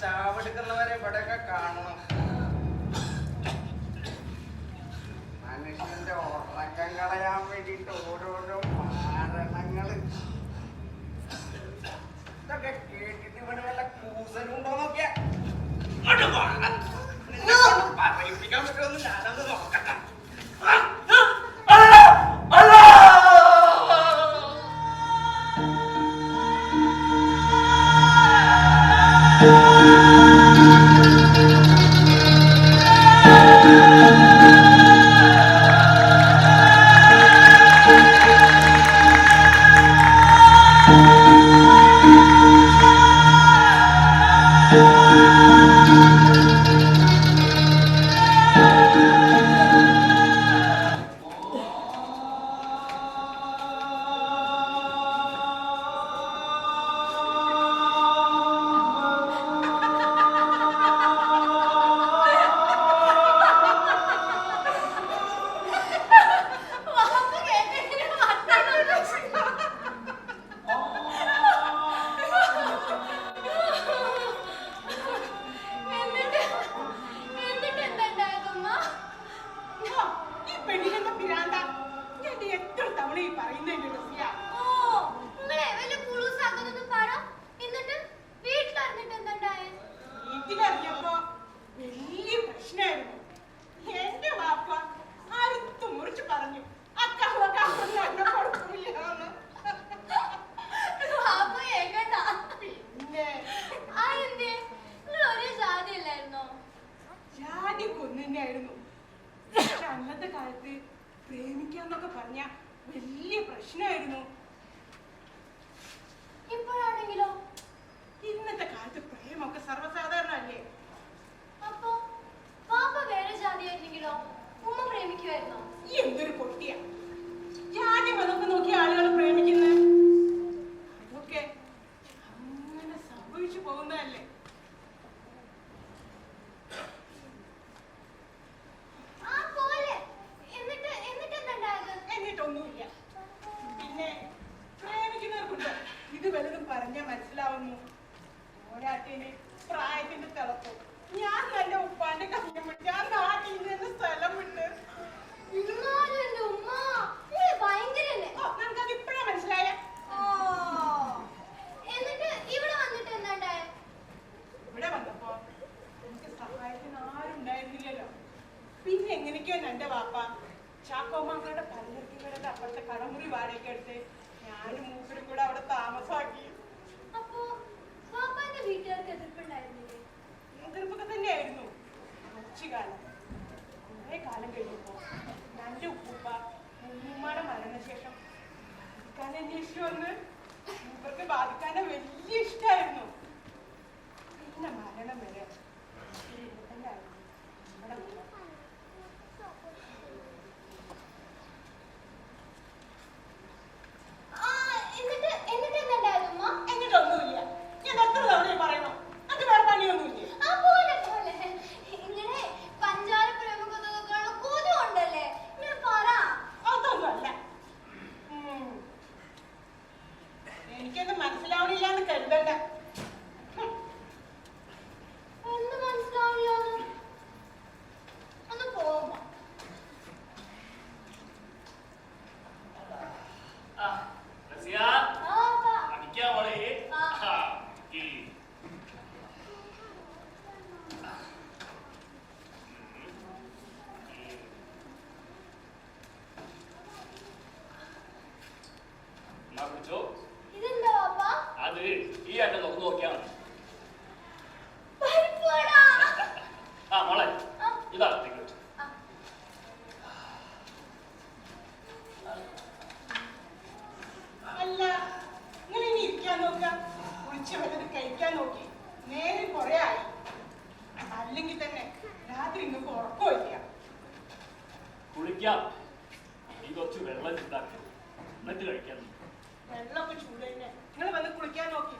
ചാവെടുക്കുന്നവരെ ഇവിടെയൊക്കെ കാണണം. മനുഷ്യന്റെ ഉറക്കം കളയാൻ വേണ്ടിയിട്ട് ഓരോരോ മാരണങ്ങള്. ഇതൊക്കെ കേട്ടിട്ട് ഇവിടെ വല്ല കൂസലുണ്ടോ നോക്കിയാ പറയിപ്പിക്കാൻ പറ്റുമെന്ന് ഞാനൊന്ന് നോക്കട്ടെ. അന്നത്തെ കാലത്ത് പ്രേമിക്കാന്നൊക്കെ പറഞ്ഞ വലിയ പ്രശ്നമായിരുന്നു. ഇപ്പോഴാണെങ്കിലോ ഇന്നത്തെ കാലത്ത് പ്രേമൊക്കെ സർവ്വസാധാരണല്ലേ. അപ്പൊ പാപ്പ വേറെ ജാതിയായിരുന്നെങ്കിലോ ഉമ്മ പ്രേമിക്കുമായിരുന്നോ? എന്തൊരു പൊട്ടിയാ ജാതി മതമൊക്കെ നോക്കി ആളുകൾ പ്രേമിക്കുന്നത്. അതൊക്കെ അങ്ങനെ സംഭവിച്ചു പോകുന്നതല്ലേ. എന്നിട്ടൊന്നുമില്ല. പിന്നെ പ്രേമിക്കുന്നവർക്കുണ്ടോ ഇത് വലുതും പറഞ്ഞാൽ മനസ്സിലാവുന്നു. പോരാട്ടിന് പ്രായത്തിന്റെ തിളപ്പം. ഞാൻ നല്ല ഉപ്പാന്റെ കല്യാണം വിട്ട് ആ നാട്ടിൽ നിന്ന് സ്ഥലം വിട്ട്. നമുക്കത് ഇപ്പഴാ മനസ്സിലായ. ഇവിടെ വന്നപ്പോ എനിക്ക് സഹായത്തിന് ആരും ഉണ്ടായിരുന്നില്ലല്ലോ. പിന്നെ എങ്ങനെയൊക്കെയോ എന്റെ വാപ്പ ചാക്കോമാങ്ങളുടെ പലചരക്കുകളുടെ അപ്പുറത്തെ കടമുറി വാടകയ്ക്ക് എടുത്ത് ഞാനും മൂപ്പരും കൂടെ അവിടെ താമസാക്കി. എതിർപ്പൊക്കെ തന്നെയായിരുന്നു കുറച്ചു കാലം. കുറെ കാലം കഴിഞ്ഞപ്പോ എന്റെ ഉപ്പൂപ്പ ഉമ്മുമ്മയുടെ മരണശേഷം ബാധിക്കാനെ അന്വേഷിച്ചു വന്ന് മൂപ്പർക്ക് ബാധിക്കാനെ വലിയ ഇഷ്ടമായിരുന്നു. പിന്നെ മരണം വരെ എന്നിട്ടൊന്നുമില്ല. ഞാൻ എത്ര തവണ പറയണോ അത് വേറെ പണിയൊന്നുമില്ല. അതൊന്നുമല്ല. എനിക്കൊന്നും മനസ്സിലാവണില്ല എന്ന് കരുതണ്ട. അത് ഈ അറ്റ നോക്കിയാ ആ മോളെ ഇതാ അല്ല ഇങ്ങനെ ഇനി ഇരിക്കാൻ നോക്ക. കുളിച്ച് വല്ലത് കഴിക്കാൻ നോക്കി. നേരെ കുറെ ആയി. അല്ലെങ്കിൽ തന്നെ രാത്രി നിങ്ങൾക്ക് ഉറക്കമില്ല. കുളിക്കാം. ഈ കുറച്ച് വെള്ളം ചൂടാക്കി എന്നിട്ട് കഴിക്കാം. വെള്ളമൊക്കെ ചൂട് തന്നെ. നിങ്ങൾ വന്ന് കുളിക്കാൻ നോക്കി.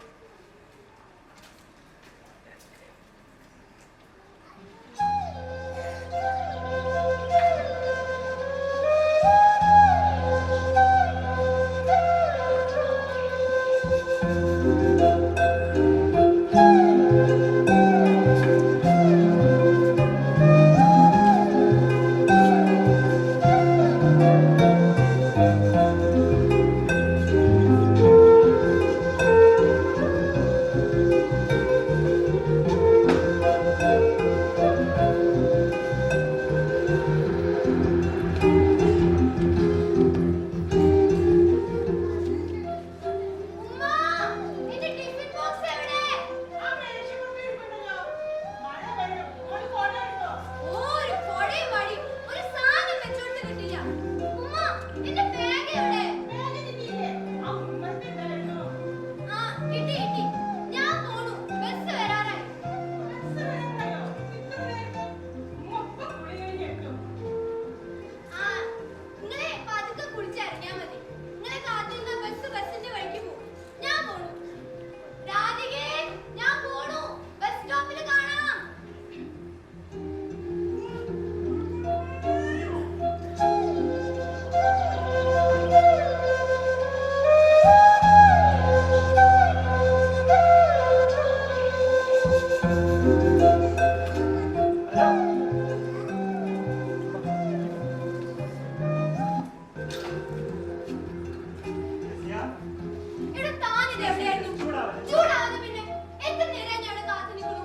ചൂടാവുന്ന പിന്നെ എത്ര നേരം ഞാൻ കാത്തു നിൽക്കുന്നു.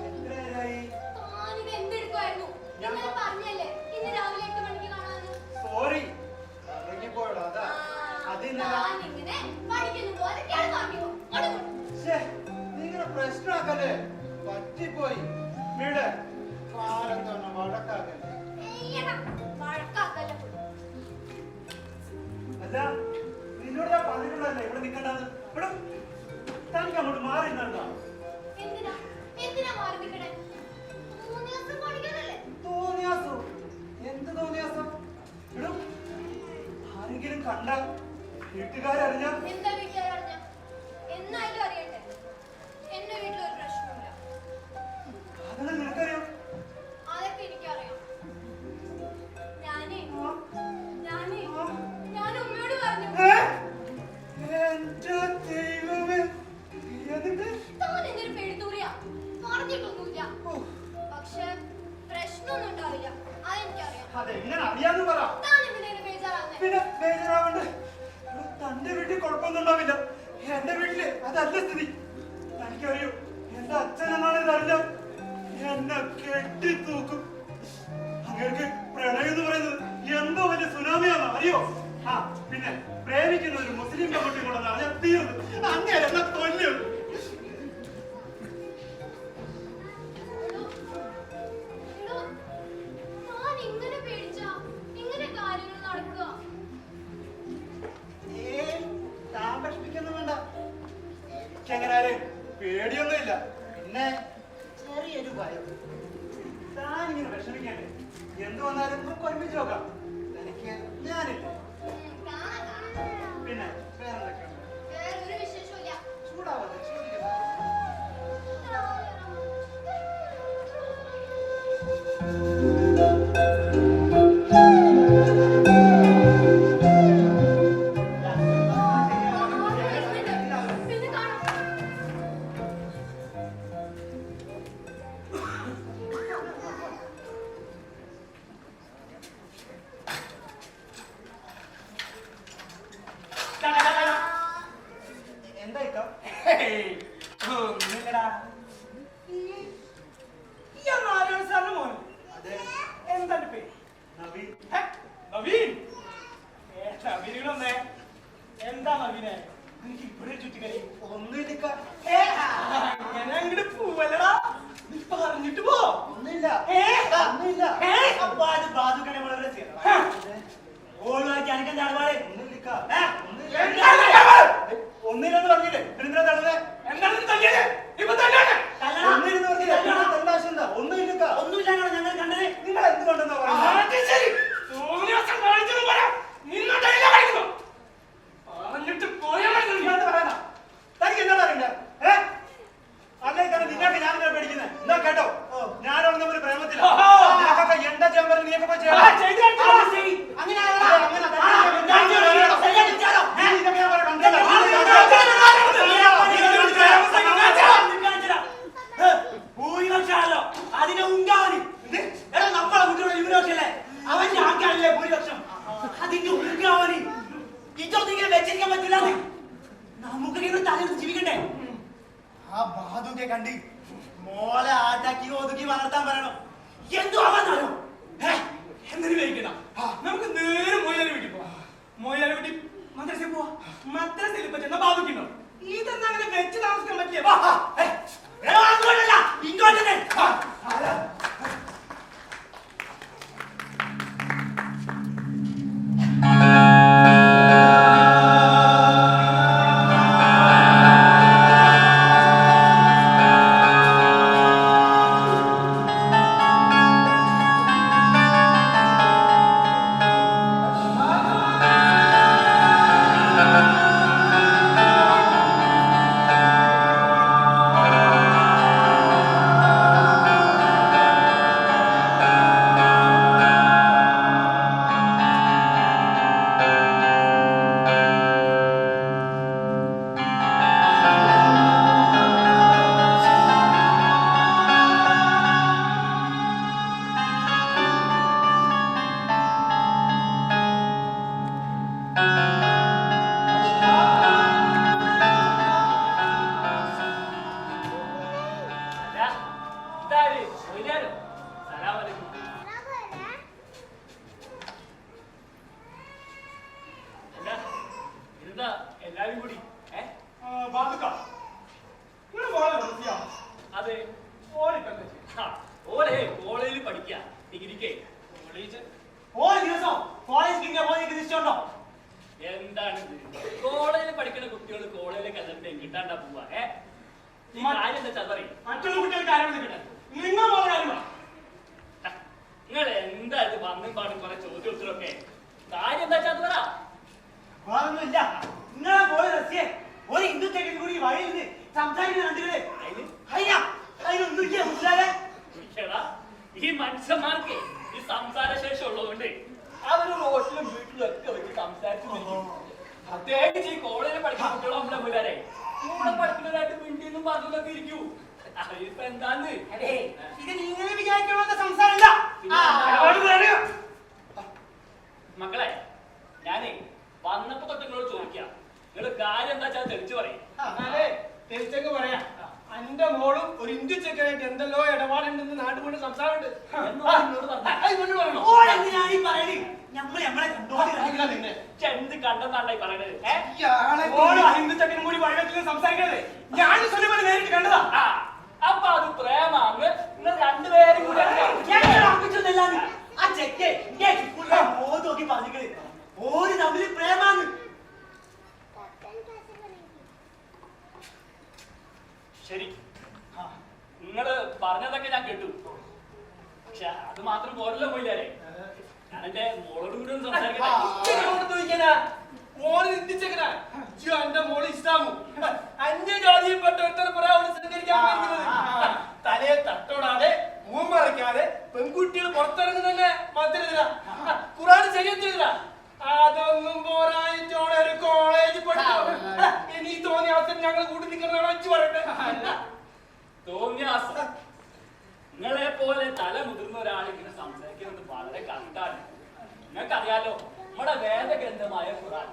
താനിത് എന്തെടുക്കുമായിരുന്നു? ഇന്നലെ പറഞ്ഞല്ലേ ഇന്ന് രാവിലെ 8 മണിക്ക് കാണാമെന്ന്. സോറി പോയടാ അതാ ഞാനിങ്ങനെ പഠിക്കുന്നു പോലെ കിടന്നു. നിങ്ങളെ പ്രശ്നമാക്കല്ലേ പറ്റിപ്പോയി വീട് കാലത്തൊന്ന് വഴക്കാക്കല്ലേ. വഴക്കാക്കല്ലേ. അല്ല നിന്നോട് ഞാൻ പറഞ്ഞിട്ടുള്ളതല്ലേ ഇവിടെ നിൽക്കണ്ടത്. ഇവിടെ തനിക്ക് അങ്ങോട്ട് മാറി നിന്നോ? എന്തിനാ എന്തിനാ മാറി നിൽക്കണേ? 3 ദിവസം പഠിക്കാനല്ലേ? തോന്നിയാസോ? എന്ത് തോന്നിയാസോ? ഇവിടെ ആരെങ്കിലും കണ്ടാൽ വീട്ടുകാരറിഞ്ഞ എന്താ വീട്ടുകാരറിഞ്ഞ? എന്നായാലും അറിയട്ടെ. എന്റെ വീട്ടിലൊരു പ്രശ്നമില്ല. അതെല്ലാം നിനക്കറിയാം? അതൊക്കെ എനിക്കറിയാം. ഞാനേ ഞാൻ ഉമ്മയോട് പറഞ്ഞു. എന്റെ ദൈവമേ, താൻ എന്തൊരു പെഴുത്തൂരിയാ? പറഞ്ഞിട്ടൊന്നുമില്ല. പക്ഷെ പ്രശ്നമൊന്നും ഉണ്ടാവില്ല. അതെനിക്കറിയാം. അതെങ്ങനെ അറിയാന്ന് പറ. താൻ എന്തിനാണ് ബേജാറാവുന്നേ? പിന്നെ ബേജാറാവണ്ടേ? തന്റെ വീട്ടിൽ കുഴപ്പമൊന്നും ഉണ്ടാവില്ല. എന്റെ വീട്ടില് അതല്ല സ്ഥിതി. എനിക്കറിയൂ, എന്റെ അച്ഛനെന്നാണ് ഇതറിഞ്ഞ എന്നെ കെട്ടിത്തൂക്കും. അങ്ങേർക്ക് പ്രണയം എന്ന് പറയുന്നത് എന്തോ വലിയ സുനാമിയാണ്, അറിയോ? ആ പിന്നെ പ്രേമിക്കുന്ന ഒരു മുസ്ലിം പെൺകുട്ടി കൊണ്ടെന്ന് അറിയാൻ തീർന്നു. അങ്ങനെ എന്നെ കൊല്ലും. താൻ ഇങ്ങനെ പേടിച്ചാ ഇങ്ങനെ കാര്യങ്ങൾ നടക്കുക? താൻ വിഷമിക്കൊന്നും വേണ്ട. എനിക്കങ്ങനെ പേടിയൊന്നുമില്ല. പിന്നെ ചെറിയൊരു ഭയം. താൻ ഇങ്ങനെ വിഷമിക്കണ്ടേ? എന്ത് വന്നാലും നമുക്ക് ഒരുമിച്ച് നോക്കാം. എനിക്ക് ഞാനില്ല. പിന്നെ വേറെന്തൊക്കെയുണ്ട്? വേറൊരു വിശേഷമില്ല. ചൂടാവാതെ ചോദിക്കട്ടെ. പിന്നെ കാണാം. എന്താ ഇക്ക? ഒന്നുമില്ലടാ. ഈ നാരായണ സാറിന്റെ മോന് അതെ, എന്താണ് പേര്? നവീൻ. നവീൻ. നവീനൊന്നേ എന്താ നവീനെ എനിക്ക് ഇവിടെ ചുറ്റിക്കറി ഒന്നുമില്ല ഇക്ക. ഞാൻ അങ്ങോട്ട് പോവല്ലടാ. നീ പറഞ്ഞിട്ട് പോ. ഒന്നുമില്ല. ഒന്നുമില്ല. അപ്പൊ അത് ബാധുക്കനെ വളരെ ഓടുവാക്കി എനിക്ക് എന്താണ് പാട്? ഒന്നുമില്ല ഇക്ക. ഒന്നില്ലെന്ന് പറഞ്ഞില്ലേ എന്തിനാ തള്ളുന്നേ? എന്താണ് തല്ലിയത്? ഇപ്പൊ തല്ലാണ്. ഒന്നില്ലെന്ന് പറഞ്ഞില്ലേ? തല്ലേണ്ട ആവശ്യം എന്താ? ഒന്നുമില്ല ഇക്ക. ഒന്നുമില്ലാണോ ഞങ്ങൾ കണ്ടത്? നിങ്ങൾ എന്ത് കണ്ടെന്നാ പറയുന്നത്? ശരി സോനിയാസം കാണിച്ചതും പറയാം. നിന്നോട്ടല്ല കളിക്കുന്നു. പറഞ്ഞിട്ട് പോയാൽ ഇയാള് പറയണ. തനിക്ക് എന്താണ് അറിയണ്ടേ? അല്ലേ കാരണം നിന്നൊക്കെ ഞാനെന്താ പേടിക്കുന്നത്? എന്താ കേട്ടോ, ഞാനൊന്നും ഒരു പ്രേമത്തില്ല. നിനക്കൊക്കെ എന്താ ചെയ്യാൻ പറഞ്ഞു നീയൊക്കെ പോയി ചെയ്യണം. അങ്ങനെ ഭൂരിപക്ഷമല്ലോ അതിനെ ഉണ്ടാവന് എടാ നമ്മളെ കുട്ടികളുടെ ഭൂരിപക്ഷല്ലേ അവന്റെ ആൾക്കാരല്ലേ ഭൂരിപക്ഷം അതിന്റെ ഉണ്ടാവന് ഇതൊന്നും ഇങ്ങനെ വെച്ചിരിക്കാൻ പറ്റില്ല. നമുക്ക് തലയിൽ ജീവിക്കണ്ടേ? ആ ബാധുക്കെ കണ്ട് മോളെ ആട്ടാക്കി ഒതുക്കി വളർത്താൻ പറയണം. എന്തോ ആവാന്നാണോ എന്തിനു കഴിക്കണം? നമുക്ക് നേരെ മൊയ്യാലി വീട്ടിൽ പോവാം. മൊയ്യാലി വീട്ടിൽ മദ്രസയിൽ പോവാ. മദ്രസയിൽ ഇപ്പൊ ചെന്ന ബാധുക്കുണ്ടോ? ഇതൊന്നും അങ്ങനെ വെച്ച് താമസിക്കാൻ പറ്റില്ല. ഇങ്ങോട്ട് വെച്ചാൽ പറയും. മറ്റുള്ള കുട്ടികൾക്ക് ആരോട് നിൽക്കട്ടെ, നിങ്ങൾ മോളെ കാര്യം പറ. നിങ്ങൾ എന്താ ഇത് വന്നും പാടും കുറെ ചോദ്യം ഉത്തരവൊക്കെ? കാര്യം എന്താ വെച്ചാൽ അത് പറ. വേറൊന്നുമില്ല, നിങ്ങളെ പോലെ റസിയെ ഒരു ഹിന്ദു ചെക്കൻ കൂടി വഴിയിൽ നിന്ന് സംസാരിക്കുന്ന കണ്ടില്ലേ? അതിനൊന്നുമില്ല മുസ്ലാലെ. ഈശ്വരാ, ഈ മനുഷ്യന്മാർക്ക് ഈ സംസാര ശേഷം ഉള്ളതുകൊണ്ട് അവര് റോട്ടിലും വീട്ടിലും ഒക്കെ വെച്ച് സംസാരിച്ചു. പ്രത്യേകിച്ച് ഈ കോളേജിൽ പഠിക്കുന്ന കുട്ടികളെ നമ്മളെ പിള്ളേരെ കൂടെ പഠിക്കുന്നവരായിട്ട് വീട്ടിൽ പറഞ്ഞൊക്കെ ഇരിക്കൂ. ഇപ്പൊ എന്താന്ന് ഇത് നിങ്ങൾ വിചാരിക്കുന്ന സംസാരമല്ല. മക്കളെ, ഞാനേ വന്നപ്പോ തൊട്ട് നിങ്ങളോട് ചോദിക്കാം, നിങ്ങള് കാര്യം എന്താ വെച്ചാൽ തെളിച്ചു പറയും. തിരിച്ചങ്ങ് പറയാം. എന്റെ മോളും ഒരു ഹിന്ദു ചെക്കനായിട്ട് എന്തെല്ലോ ഇടപാടുണ്ടെന്ന് നാട്ടിൽ കൊണ്ട് സംസാരമുണ്ട്. എന്ത് കണ്ടെന്നാണ്ടായി പറയണത്? ഹിന്ദു ചെക്കനും കൂടി വഴിവെക്കിലും സംസാരിക്കണത് ഞാൻ സുലഭനെ നേരിട്ട് കണ്ടതാ. അപ്പൊ അത് പ്രേമാന്ന് നിങ്ങൾ രണ്ടുപേരും കൂടി ആ ചെക്ക് നോക്കി പറഞ്ഞിട്ട് ഓര് തമ്മിൽ പ്രേമാന്ന്. ശരി, നിങ്ങള് പറഞ്ഞതൊക്കെ ഞാൻ കേട്ടു. പക്ഷെ അത് മാത്രം പോരല്ലോ പോയില്ലേ. ഞാൻ എന്റെ മോളോട് കൂടി ഒന്ന് സംസാരിക്കട്ടെ. മോള് ഹിന്ദിച്ചക്കനാ, എന്റെ മോള് ഇസ്ലാമു അന്യജാതിയിൽപ്പെട്ട ഒരുത്തരെ പറയാ സംസ്കരിക്കാൻ തലയെ തട്ടോടാതെ മൂമറയ്ക്കാതെ പെൺകുട്ടികൾ പുറത്തിറങ്ങുന്ന മദ്രസ ഖുർആൻ ശരീരത്തിലില്ല. അതൊന്നും പോരായിട്ടോടെ ഒരു കോളേജ് പഠിച്ചോ. ഇനി തോന്നിയ അവസരം ഞങ്ങൾ കൂട്ടി നിൽക്കുന്നതാണ് വെച്ച് പറയട്ടെ. തോന്നിയാസം നിങ്ങളെ പോലെ തല മുതിർന്ന ഒരാൾ ഇങ്ങനെ സംസാരിക്കുന്നത് വളരെ കണ്ടാണ്. നിങ്ങൾക്കറിയാലോ, നമ്മുടെ വേദഗ്രന്ഥമായ ഖുർആൻ,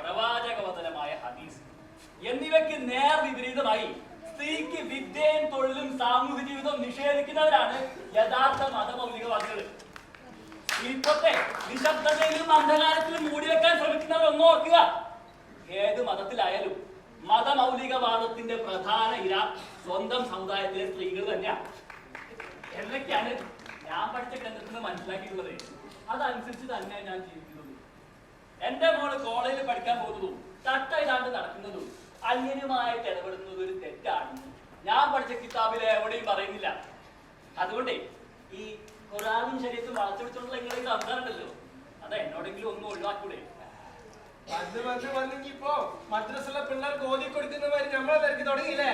പ്രവാചകവചനമായ ഹദീസ് എന്നിവയ്ക്ക് നേർ വിപരീതമായി സ്ത്രീക്ക് വിദ്യയും തൊഴിലും സാമൂഹ്യ ജീവിതവും നിഷേധിക്കുന്നവരാണ് യഥാർത്ഥ മതമൗലികവാദികൾ. ഇപ്പോഴത്തെ നിശബ്ദതയിലും അന്ധകാരത്തിലും മൂടിവെക്കാൻ ശ്രമിക്കുന്നവർ ഒന്ന് ഓർക്കുക, ഏത് മതത്തിലായാലും മതമൗലികവാദത്തിന്റെ പ്രധാന ഇര സ്വന്തം സമുദായത്തിലെ സ്ത്രീകൾ തന്നെയാണ്. എന്നൊക്കെയാണ് ഞാൻ പഠിച്ച ഗ്രന്ഥത്തിൽ നിന്ന് മനസ്സിലാക്കിയിട്ടുള്ളത്. അതനുസരിച്ച് തന്നെ ഞാൻ ജീവിക്കുന്നത്. എന്റെ മോള് കോളേജിൽ പഠിക്കാൻ പോകുന്നതും തട്ട ഇടാണ്ട് നടക്കുന്നതും അന്യനുമായിട്ട് ഇടപെടുന്നത് ഒരു തെറ്റാണെന്ന് ഞാൻ പഠിച്ച കിതാബിലെ എവിടെയും പറയുന്നില്ല. അതുകൊണ്ട് ഈ ഖുർആനും ശരീരത്തും വളച്ചൊടിച്ചുള്ള നിങ്ങളെ സംസാരമുണ്ടല്ലോ, അത് എന്നോടെങ്കിലും ഒന്നും ഒഴിവാക്കൂടെ? ഇപ്പൊ മദ്രസയിലെ പിള്ളേർക്ക് ഓതി കൊടുക്കുന്നവര് നമ്മളെ തിരക്കി തുടങ്ങിയില്ലേ?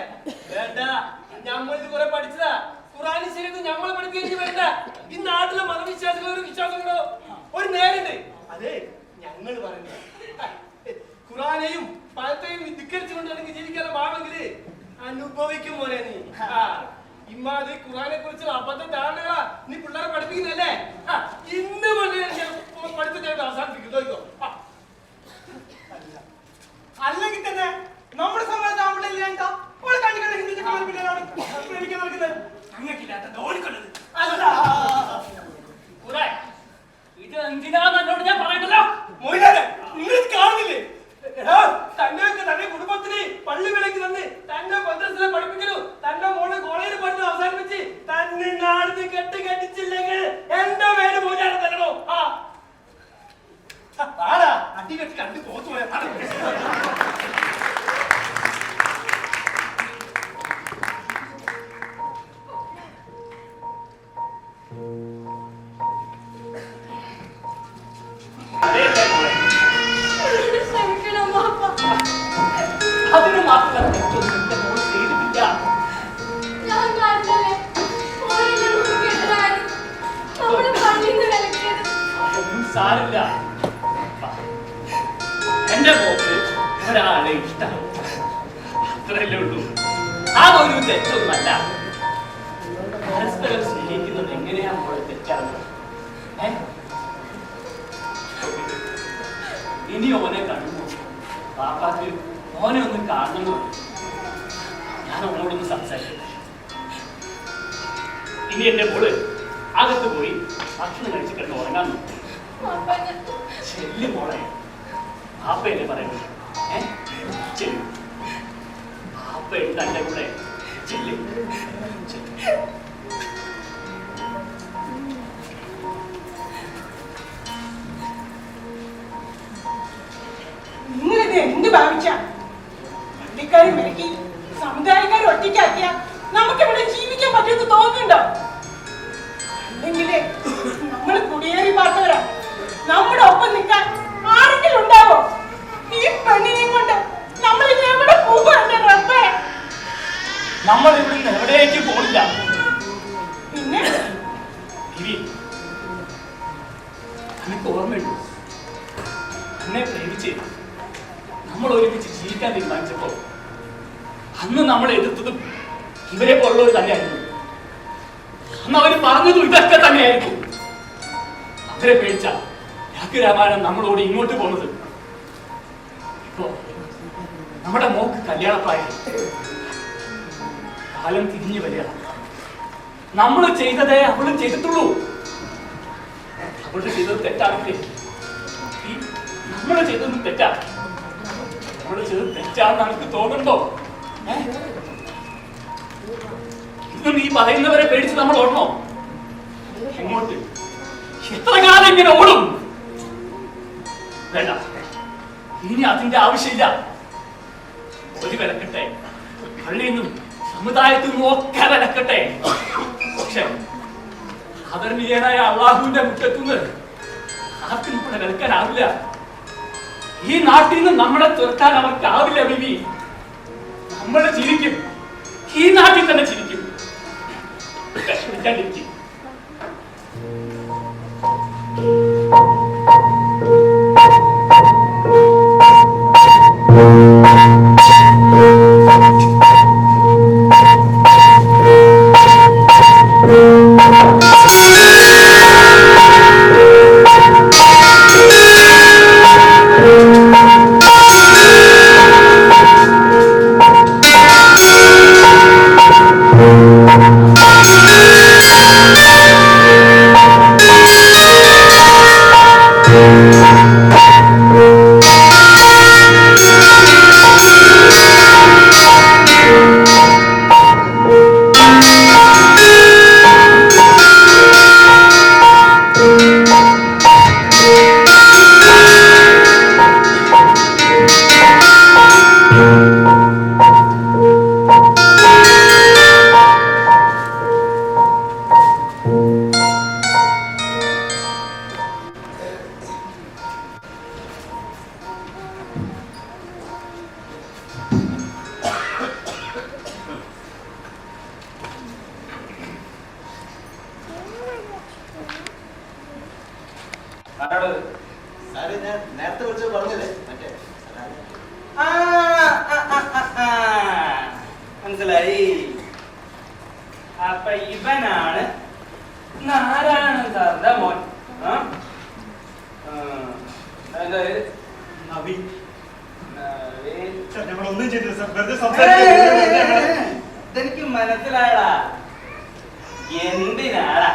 വേണ്ട, നമ്മൾ ഇത് കുറെ പഠിച്ചതാ. ഖുർആനും ശരീരത്തും നമ്മളെ പഠിപ്പിക്കാൻ വേണ്ട. ഈ നാട്ടിലെ മതവിശ്വാസികൾ ഒരു വിശ്വാസമുണ്ടോ? ഒരു നേരുണ്ട്. അതെ ഞങ്ങൾ പറയുന്നത് ഖുർആനെയും പഴത്തെയും ധിക്കരിച്ചുകൊണ്ടാണെങ്കിൽ ജീവിക്കാനുള്ള ഭാവമെങ്കില് അനുഭവിക്കും പോലെ നീ ഇമ്മാതിരി ഖുർആനെ കുറിച്ചുള്ള അബദ്ധ ധാരണകളാ നീ പിള്ളേരെ പഠിപ്പിക്കുന്നല്ലേ? ഇന്ന് പഠിത്തം അവസാനിപ്പിക്കും. അല്ലെങ്കിൽ തന്നെ നമ്മുടെ സമയത്ത് ആമ്പിളില്ലാണ്ടാ കണ്ടിക്കണ്ട ഹിന്ദു പിള്ളേരാണ് പ്രേമിക്കാൻ നടക്കുന്നത്. അങ്ങക്കില്ലാത്ത തോന്നിക്കൊണ്ടത് ഇത് എന്തിനാന്ന് എന്നോട് ഞാൻ പറയണ്ടല്ലോ. നിങ്ങൾ കാണുന്നില്ലേ? തന്നെയൊക്കെ തന്റെ കുടുംബത്തിന് പള്ളി വിലക്ക് തന്ന് തന്നെ മദ്രസയിലെ പഠിപ്പിക്കലു തന്റെ മോളെ കോളേജിൽ പഠിത്തം അവസാനിപ്പിച്ച് തന്നെ നാടിന് കെട്ടിച്ചില്ലെങ്കിൽ എന്റെ പേര് പൂജാരം തരണോ? ആടാ അടി കെട്ടി കണ്ടു പോത്തുപോയ അതിന് മാത്രം തെറ്റൊന്നും എന്റെ മോൾ ചെയ്തിട്ടില്ല. ഞാൻ കാരണല്ലേ ഓരോ കേട്ടതായിരുന്നു നമ്മുടെ പള്ളിന്ന് വിലക്കിയത്. ഒന്നും സാരില്ല. എന്റെ മോക്ക് ഒരാളെ ഇഷ്ടമാണ്, അത്രയല്ലേ ഉള്ളൂ. അതൊരു തെറ്റൊന്നുമല്ല. പരസ്പരം സ്നേഹിക്കുന്നത് എങ്ങനെയാ മോളെ തെറ്റാണ്? ഇനി ഓനെ കാണുന്നു പാപ്പാക്ക് ഓനെ ഒന്ന് കാണണമെന്നുണ്ട്. ഞാൻ അവനോടൊന്ന് സംസാരിക്കട്ടെ. ഇനി എന്റെ മോള് അകത്ത് പോയി ഭക്ഷണം കഴിച്ച് കിടന്ന് ഉറങ്ങാൻ നോക്കും. ചെല്ലു മോളെ, പാപ്പയല്ലേ പറയുന്നത്? ചെല്ലു, പാപ്പയുണ്ട് തന്റെ കൂടെ. ചെല്ലു. നിങ്ങളിത് എന്ത് ഭാവിച്ച പള്ളിക്കാരും വിലക്കി സമുദായക്കാരും ഒറ്റയ്ക്കാക്കിയ നമ്മൾ ഇവിടുന്ന് എവിടേക്ക് പോണില്ല. പിന്നെ ബിബി, എനിക്ക് ഓർമ്മയുണ്ട്, എന്നെ പ്രേമിച്ച് നമ്മൾ ഒരുമിച്ച് ജീവിക്കാൻ തീരുമാനിച്ചപ്പോ അന്ന് നമ്മൾ എതിർത്തതും ഇവരെ പോലുള്ളവർ തന്നെയായിരുന്നു. അന്ന് അവർ പറഞ്ഞതും ഇതൊക്കെ തന്നെയായിരിക്കും. അവരെ പേടിച്ച രാമായണം നമ്മളോട് ഇങ്ങോട്ട് പോകുന്നത്. ഇപ്പോ നമ്മുടെ മോക്ക് കല്യാണപ്രായം, കാലം തിരിഞ്ഞു വരിക. നമ്മൾ ചെയ്തതേ അവളും ചെയ്തിട്ടുള്ളൂ. അവളുടെ ചെയ്തത് തെറ്റാണെങ്കിൽ നമ്മൾ ചെയ്തത് തെറ്റാ. നമ്മൾ ചെയ്തത് തെറ്റാന്ന് എനിക്ക് തോന്നുന്നുണ്ടോ? ഇന്ന് നീ പറയുന്നവരെ പേടിച്ച് നമ്മൾ ഓടണോ? എങ്ങോട്ട്? എത്ര കാലം ഇങ്ങനെ ഓടും? വേണ്ട, ഇനി അതിന്റെ ആവശ്യമില്ല. ഒരു വിലക്കട്ടെ, പള്ളിയിൽ നിന്നും സമുദായത്തിൽ നിന്നും ഒക്കെ വിലക്കട്ടെ. പക്ഷെ ആദരണീയനായ അള്ളാഹുവിന്റെ മുറ്റത്തുനിന്ന് ആർക്കും ഇവിടെ വിലക്കാനാവില്ല. ഈ നാട്ടിൽ നിന്ന് നമ്മളെ തുറക്കാൻ അവർക്കാവില്ല. ബിബി, നമ്മൾ ചിരിക്കും, ഈ നാട്ടിൽ തന്നെ ചിരിക്കും. വിഷമിക്കാണ്ടിരിക്കും. നേരത്തെ വിളിച്ച് പറഞ്ഞില്ലേ മറ്റേ മനസ്സിലായി. അപ്പൊ ഇവനാണ് നാരായണൻ സാറിന്റെ മോൻ. ഞങ്ങളൊന്നും ചെയ്തില്ല സാർ, വെറുതെ സംസാരിച്ചു. ഇതെനിക്ക് മനസ്സിലായടാ. എന്തിനാടാ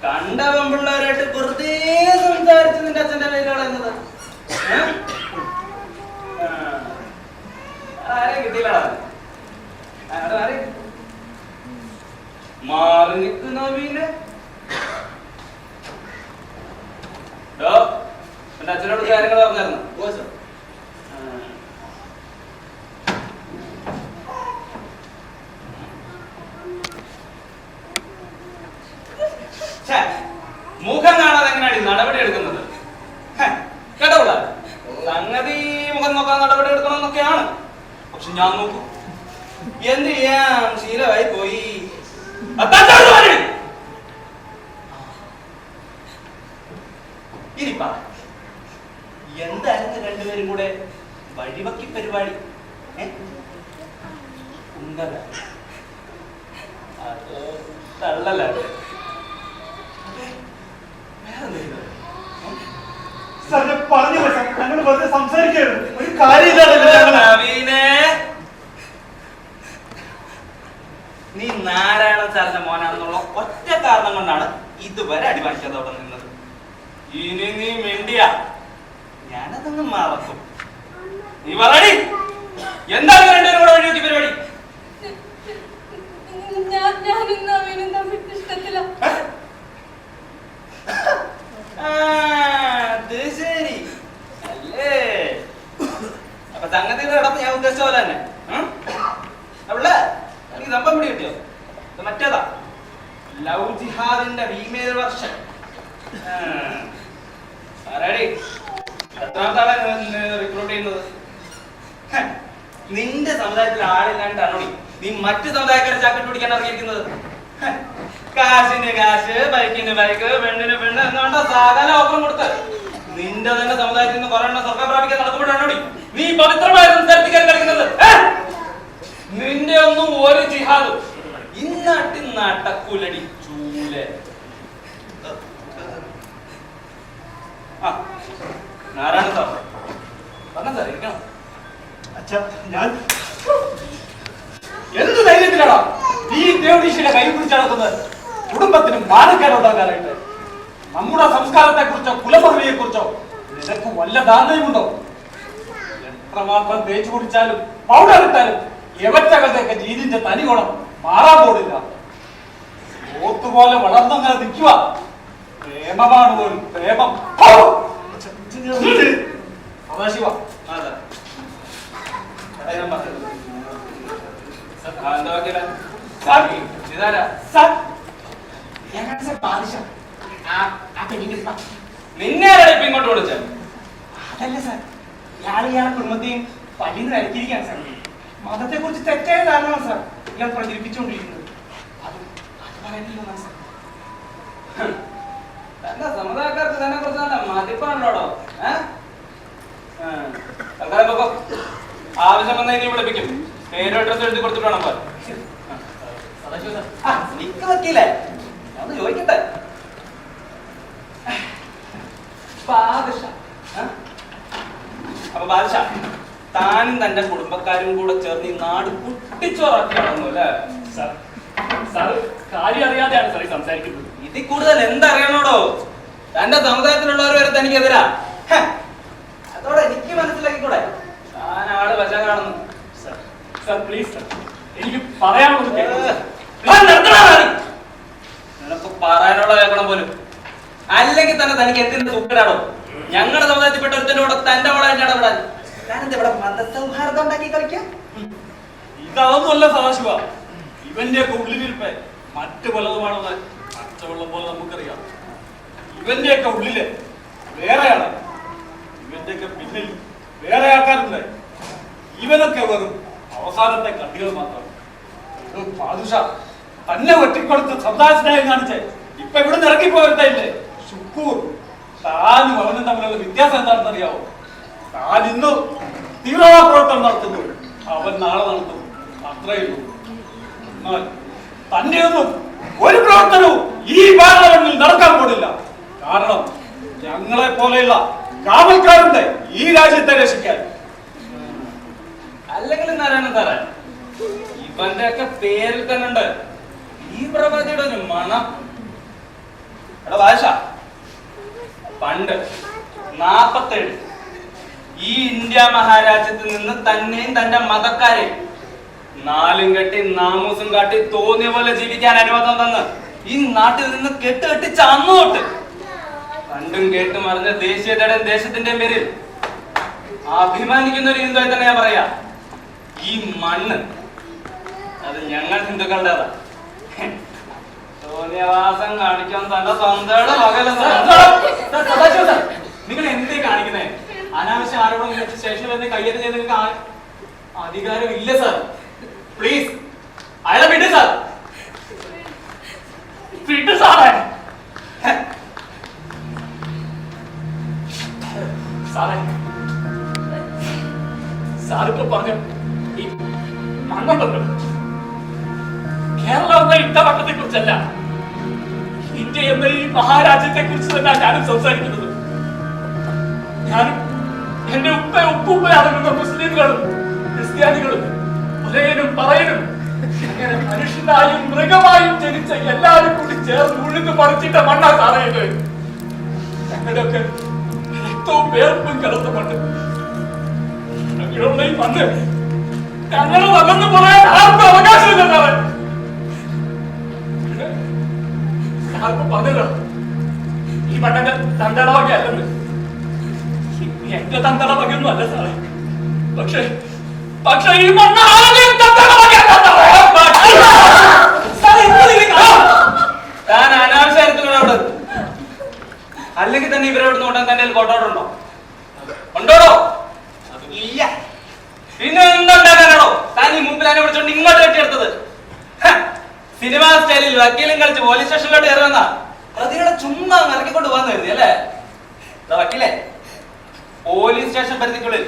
കണ്ട പെൺപിള്ളേരായിട്ട് വെറുതെ സംസാരിച്ച് നിന്റെ അച്ഛന്റെ പേര് കളയുന്നത്? ആരെ കിട്ടിയില്ലടാ. മാറി നിൽക്കുന്ന നവീന് എന്റെ അച്ഛനോട് കാര്യങ്ങൾ പറഞ്ഞായിരുന്നു. മുഖം കാണാതെ എങ്ങനെയാണ് നടപടി എടുക്കുന്നത്? കേട്ടോള സംഗതി മുഖം നോക്കാൻ നടപടി എടുക്കണമെന്നൊക്കെയാണ്. പക്ഷെ ഞാൻ നോക്കും, എന്ത് ചെയ്യാം, ശീലമായി പോയി. ഇനിപ്പ എന്തായിരുന്നു രണ്ടുപേരും കൂടെ വഴിവക്കി പരിപാടി? അത് തള്ളല്ല. സാർ ഞാൻ പറഞ്ഞില്ല സാർ, ഞങ്ങൾ വെറുതെ സംസാരിക്കുകയായിരുന്നു. ഒരു കാര്യമില്ല. നീ നാരായണൻ സാറിന്റെ മോനാണെന്നുള്ള ഒറ്റ കാരണം കൊണ്ടാണ് ഇതുവരെ അടിവാണിക്കാതെ അവിടെ നിന്നത്. ഇനി നീ മിണ്ടിയ ഞാനതൊന്ന് മറക്കും. നീ പറയടി, എന്താണ് രണ്ടുപേരും കൂടെ വഴി നോക്കി പരിപാടി? അത് ശരി അല്ലേ? അപ്പൊ സംഗതിയുടെ കിടപ്പ് ഞാൻ ഉദ്ദേശിച്ച പോലെ തന്നെ അവള് എനിക്ക് സംഭവം പിടി കിട്ടിയോ? മറ്റേതാ ലവ് ജിഹാദിന്റെ ഫീമെയിൽ വർഷൻ. എത്രാമത്തെ ആളെ റിക്രൂട്ട് ചെയ്യുന്നത്? നിന്റെ സമുദായത്തിൽ ആളില്ലാണ്ടാണോ നീ മറ്റു സമുദായക്കാരെ ചാക്കിട്ട് പിടിക്കാൻ ഇറങ്ങിയിരിക്കുന്നത്? കാശിന് കാശ്, ബൈക്കിന് ബൈക്ക്, പെണ്ണിന് പെണ്ണ് എന്നാണ്ട സകല ഓഫറും കൊടുത്ത് നിന്റെ തന്നെ സമുദായത്തിൽ നിന്ന് കുറെ സ്വർഗം പ്രാപിക്കാൻ നടക്കുമ്പോഴാണോടി നീ പവിത്രമായ സംസ്കാരത്തിൽ കളിക്കുന്നത്? നിന്റെ ഒന്നും ഒരു ജിഹാദും ഇന്നാട്ടി നടക്കൂലടി ചൂല്. നാരായണ സാർ പറഞ്ഞ സാർ ഇരിക്കണം. അച്ഛാ, ഞാൻ എന്ത് ധൈര്യത്തിലാണോ ഈ ദേവദീശയുടെ കൈ പിടിച്ച് നടക്കുന്നത്? കുടുംബത്തിന് മാനക്കേടുണ്ടാകാനായിട്ട് നമ്മുടെ സംസ്കാരത്തെ കുറിച്ചോ കുലപദവിയെ കുറിച്ചോ നിനക്ക് വല്ല ധാരണയുമുണ്ടോ? എത്രമാത്രം തേച്ചു കുടിച്ചാലും പൗഡർ ഇട്ടാലും എവറ്റകളുടെയൊക്കെ ജീനിന്റെ തനികോണം മാറാൻ പോടില്ല. ഓത്തുപോലെ വളർന്നങ്ങനെ നിൽക്കുക. പ്രേമമാണ് പോലും പ്രേമം. സദാശിവ നിന്നെ ഇപ്പൊ ഇങ്ങോട്ട് വിളിച്ച? അതല്ല സാർ, ഇയാളെ കുടുംബത്തെയും പള്ളിന്ന് ഇറക്കിയിരിക്കുകയാണ് സാർ. മതത്തെ കുറിച്ച് തെറ്റായ ധാരണമാണ് സാർ ഇയാൾ പ്രചരിപ്പിച്ചുകൊണ്ടിരിക്കുന്നത്. അത് പറയുന്നില്ല സാർ. തന്റെ സമുദായക്കാർക്ക് തന്നെ കുറിച്ച് നല്ല മതിപ്പാണല്ലോ. ആവശ്യം വന്നാൽ ഇനി വിളിപ്പിക്കും. പേരും അഡ്രസ് എഴുതി കൊടുത്തിട്ട് വേണം പോകാൻ. നിക്ക് പറ്റിയില്ലേ? ഒന്ന് ചോദിക്കട്ടെ. അപ്പൊ ബാദുഷ, താനും തന്റെ കുടുംബക്കാരും കൂടെ ചേർന്ന് ഈ നാട് കുട്ടിച്ചോറാക്കിയാണെന്നു അല്ലേ? കാര്യം അറിയാതെയാണ് സാർ സംസാരിക്കുന്നത്. ഇതിൽ കൂടുതൽ എന്തറിയണോടോ? തന്റെ സമുദായത്തിലുള്ളവർ വരെ തനിക്കെതിരാ. അതോടെ എനിക്ക് മനസ്സിലാക്കിക്കൂടെ? താൻ ആള് വശ കാണുന്നു. സാർ പ്ലീസ് സാർ, എനിക്ക് പറയാനുള്ളത് നിനക്ക് പറയാനുള്ള കേൾക്കണം പോലും. അല്ലെങ്കിൽ തന്നെ തനിക്ക് എന്തിന്റെ സൂക്കടാണോ? ഞങ്ങളുടെ സമുദായത്തിൽപ്പെട്ട ഒരുത്തന്റെ കൂടെ തന്റെ മോളായിട്ട് ഇടപെടാൻ ഞാനെന്താ ഇവിടെ മതസൗഹാർദ്ദം ഉണ്ടാക്കി കളിക്കാം? ഇതൊന്നുമല്ല സദാശിവ. ഇവന്റെ ഒക്കെ ഉള്ളിലിരിപ്പ് മറ്റു പലതുമാണെന്ന് പച്ചവെള്ളം പോലെ നമുക്കറിയാം. ഇവന്റെയൊക്കെ ഉള്ളില് വേറെയാണ്, ഇവന്റെയൊക്കെ പിന്നിൽ വേറെ ആൾക്കാരുണ്ട്. ഇവനൊക്കെ വെറും അവസാനത്തെ കണ്ണികൾ മാത്രം. പാദുഷ തന്നെ ഒറ്റിക്കൊടുത്ത് സമുദായ സ്നേഹം കാണിച്ച് ഇപ്പൊ ഇവിടെ ഇറങ്ങിപ്പോയില്ലേ ശുക്കൂർ? താനും അവനും തമ്മിലുള്ള വ്യത്യാസം എന്താണെന്ന് അറിയാവോ? താൻ ഇന്ന് തീവ്രവാദ പ്രവർത്തനം നടത്തുന്നു, അവൻ നാളെ നടത്തും. അത്രയേ ഉള്ളൂ. എന്നാൽ തന്നെയൊന്നും ഒരു പ്രവർത്തനവും ഈ പാർലമെന്റിൽ നടക്കാൻ പോടില്ല. കാരണം ഞങ്ങളെ പോലെയുള്ള കാവൽക്കാരുണ്ട് ഈ രാജ്യത്തെ രക്ഷിക്കാൻ. അല്ലെങ്കിൽ നാരായണൻ സാറേ, ഇവന്റെ ഒക്കെ പേരിൽ തന്നെ ഉണ്ട് ഈ പ്രവൃത്തിയുടെ ഒരു മണം. എടാ ഭാഷ, പണ്ട് 47 ഈ ഇന്ത്യ മഹാരാജ്യത്തിൽ നിന്ന് തന്നെയും തന്റെ മതക്കാരെ നാലും കെട്ടി നാമൂസും കാട്ടി തോന്നിയ പോലെ ജീവിക്കാൻ അനുവാദം തന്ന് ഈ നാട്ടിൽ നിന്ന് കെട്ടുകെട്ടിച്ച് അന്നു തൊട്ട് കണ്ടും കേട്ടും അറിഞ്ഞ ദേശീയതയുടെയും ദേശത്തിന്റെയും പേരിൽ അഭിമാനിക്കുന്ന ഒരു ഹിന്ദുവായി തന്നെ ഞാൻ പറയാ. ഈ മണ്ണ് അത് ഞങ്ങൾ ഹിന്ദുക്കളുടേതാ. തോന്നിയവാസം കാണിക്കാൻ തന്റെ സ്വന്തയുടെ വകല. നിങ്ങൾ എന്തേ കാണിക്കുന്നേ? അനാവശ്യ ആരോപണം വെച്ച് ശേഷം എന്നെ കയ്യേറ്റം ചെയ്ത് നിങ്ങൾക്ക് അധികാരം ഇല്ല സാർ. പ്ലീസ് അയാളെ വിട് സാർ. വിട്ടു സാറേ. സാറേ, സാറിപ്പോ പറഞ്ഞു ഈ മണ്ണുണ്ടല്ലോ, കേരളം എന്ന ഇട്ടവട്ടത്തെ കുറിച്ചല്ല, ഇന്ത്യ എന്ന ഈ മഹാരാജ്യത്തെ കുറിച്ച് തന്നെയാണ് ഞാനും സംസാരിക്കുന്നത്. ഞാനും എന്റെ ഉപ്പുപ്പയാണെന്ന മുസ്ലിംകളും ക്രിസ്ത്യാനികളും ഒരേനും പറയനും അങ്ങനെ മനുഷ്യനായും മൃഗമായും ജനിച്ച എല്ലാവരും കൂടി ചേർന്ന് ഉഴുന്ന് പറിച്ചിട്ട മണ്ണാ സാറേ ഇത്. ഞങ്ങളുടെയൊക്കെ രക്തവും വേർപ്പും കലർന്ന മണ്ണ്. ഞങ്ങളുടെ ഈ മണ്ണ് ഞങ്ങള് വന്നെന്ന് പറയാൻ ആർക്കും അവകാശമില്ല സാറേ. ആർക്കും പറഞ്ഞല്ലോ ഈ മണ്ണിന്റെ തന്തട വക അല്ലെന്ന്. എന്റെ തന്തട വകയൊന്നും അല്ല സാറേ. പക്ഷെ ഈ മണ്ണ് ആദ്യം തന്തട വകയല്ല സാറേ. താൻ അനാവശ്യത്തിലൂടെ അവിടെ അല്ലെങ്കിൽ തന്നെ ഇവരോട് നോട്ടാൻ തന്റെ കോട്ടോടുണ്ടോ? ഉണ്ടോടോ? ഇല്ല. പിന്നെ എന്തുണ്ടാക്കാനാണോ താൻ ഈ മുമ്പിൽ അതിനെ വിളിച്ചോണ്ട് ഇങ്ങോട്ട് കെട്ടിയെടുത്തത്? സിനിമാ സ്റ്റൈലിൽ വക്കീലും കളിച്ച് പോലീസ് സ്റ്റേഷനിലോട്ട് കയറുന്ന പ്രതികളെ ചുമ്മാ ഇറക്കിക്കൊണ്ട് പോകാൻ കരുതി അല്ലേ? വക്കീലെ, പോലീസ് സ്റ്റേഷൻ പരിധിക്കുള്ളിൽ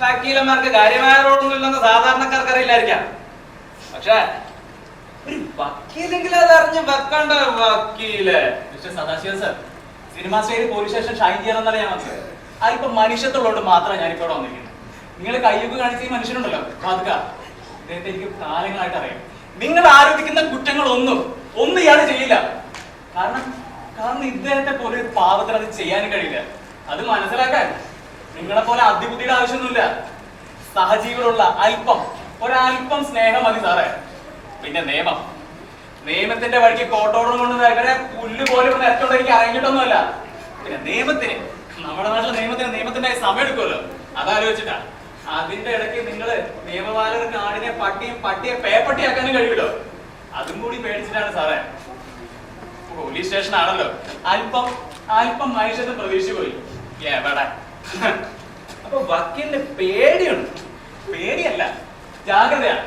വക്കീലന്മാർക്ക് കാര്യമായ റോഡൊന്നും ഇല്ലെന്ന് സാധാരണക്കാർക്ക് അറിയില്ലായിരിക്കാം. പക്ഷേ ഒരു വക്കീലെങ്കിലും അതറിഞ്ഞ് വെക്കണ്ട വക്കീല്. മിസ്റ്റർ സദാശിവൻ സർ, സിനിമാ സ്റ്റൈലിൽ പോലീസ് സ്റ്റേഷൻ ഷൈൻ ചെയ്യണമെന്നല്ല ഞാൻ വന്നത്. അതിപ്പോ മനുഷ്യത്തുള്ളതുകൊണ്ട് മാത്രമാണ് ഞാനിപ്പോ ഇവിടെ വന്നിരിക്കുന്നത്. നിങ്ങൾ കയ്യൊക്കെ കാണിച്ച ഈ മനുഷ്യനുണ്ടല്ലോ ബാധക, ഇദ്ദേഹത്തെ എനിക്ക് കാലങ്ങളായിട്ട് അറിയാം. നിങ്ങൾ ആരോപിക്കുന്ന കുറ്റങ്ങളൊന്നും ഇയാൾ ചെയ്യില്ല. കാരണം ഇദ്ദേഹത്തെ പോലെ ഒരു പാവത്തിന് അത് ചെയ്യാനും കഴിയില്ല. അത് മനസ്സിലാക്കാൻ നിങ്ങളെ പോലെ അതിബുദ്ധിയുടെ ആവശ്യമൊന്നുമില്ല. സഹജീവികളുള്ള ഒരല്പം സ്നേഹം മതി സാറേ. പിന്നെ നിയമത്തിന്റെ വഴിക്ക് കോട്ടോടം കൊണ്ട് അങ്ങനെ പുല്ല് പോലെ ഇവിടെ നേരത്തോടെ എനിക്ക് അറിഞ്ഞിട്ടൊന്നുമല്ല. പിന്നെ നമ്മുടെ നാട്ടിലെ നിയമത്തിന്റെ സമയം എടുക്കുമല്ലോ, അതാലോചിച്ചിട്ടാ. അതിന്റെ ഇടയ്ക്ക് നിങ്ങള് നിയമപാലകർക്ക് ആടിനെ പട്ടിയെ പേപ്പട്ടിയാക്കാനും കഴിയുമല്ലോ, അതും കൂടി പേടിച്ചിട്ടാണ് സാറേ. പോലീസ് സ്റ്റേഷൻ ആണല്ലോ, അല്പം മനുഷ്യത്തെ പ്രതീക്ഷിച്ചു പോയി. എവിടെ അപ്പൊ വക്കീലിന് പേടിയല്ല, ജാഗ്രതയാണ്.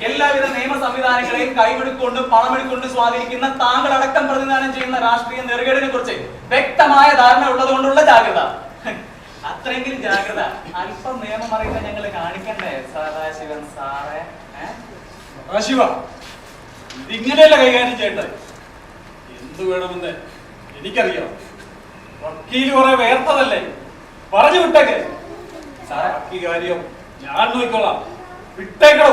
എല്ലാവിധ നിയമ സംവിധാനങ്ങളെയും കൈമെടുക്കൊണ്ടും പണമെടുക്കൊണ്ടും സ്വാധീനിക്കുന്ന താങ്കളടക്കം പ്രതിനിധാനം ചെയ്യുന്ന രാഷ്ട്രീയ നെറുകേടിനെ കുറിച്ച് വ്യക്തമായ ധാരണ ഉള്ളത് കൊണ്ടുള്ള ജാഗ്രത. അത്രയെങ്കിലും ജാഗ്രത അല്പം നിയമം അറിയുന്ന ഞങ്ങൾ കാണിക്കണ്ടേ സദാശിവൻ സാറേ? ശിവ, ഇതിങ്ങനെയല്ല കൈകാര്യം ചെയ്യേണ്ടത്. എന്ത് വേണമെന്ന് എനിക്കറിയാം. വക്കീല് കുറെ വേർത്തതല്ലേ, പറഞ്ഞു വിട്ടേക്ക് സാറേ. ഈ കാര്യം ഞാൻ നോക്കിക്കോളാം, വിട്ടേക്കോ.